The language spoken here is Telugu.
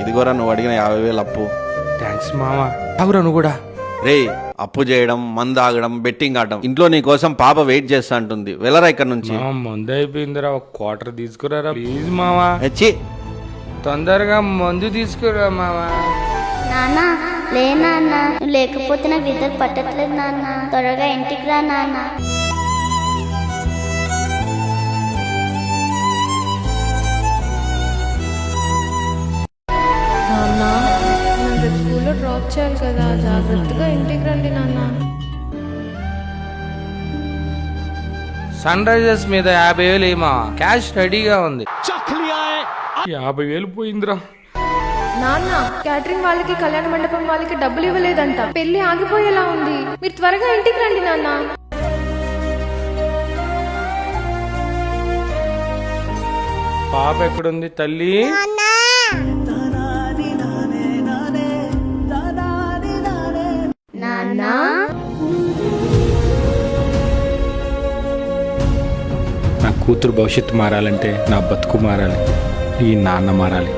ఇదిగోరా నువ్వు అడిగిన 50,000 అప్పు. థ్యాంక్స్ మామా. తాగురా నువ్వు కూడా. రే, అప్పు చేయడం, మందు ఆగడం, బెట్టింగ్ ఆడడం, ఇంట్లో నీ కోసం పాప వెయిట్ చేస్తా అంటుంది. వెళ్ళరా ఇక్కడ నుంచి. మందు అయిపోయిందిరా, ఒక క్వార్టర్ తీసుకురారా ప్లీజ్ మామా. హెచ్చి, తొందరగా మందు తీసుకురా మామా. నాన్న లే నాన్న, నువ్వు లేకపోతే నాకు నిద్ర పట్టట్లేదు నాన్న, త్వరగా ఇంటికి రా నాన్న. స్కూల్లో డ్రాప్ చేయాలి కదా, జాగ్రత్తగా ఇంటికి రండి నాన్న. సన్ రైజర్స్ మీద 50,000 ఏమా, క్యాష్ రెడీగా ఉంది. 50,000 పోయిందిరా. నాన్న, క్యాటరింగ్ వాళ్ళకి కళ్యాణ మండపం వాళ్ళకి డబ్బులు ఇవ్వలేదంట, పెళ్లి ఆగిపోయేలా ఉంది, మీరు త్వరగా ఇంటికి రండి నాన్న. పాప ఎక్కడుంది తల్లి? నాన్న నా కూతురు భవిష్యత్తు మారాలంటే నా బతుకు మారాలి, ఈ నాన్న మారాలి.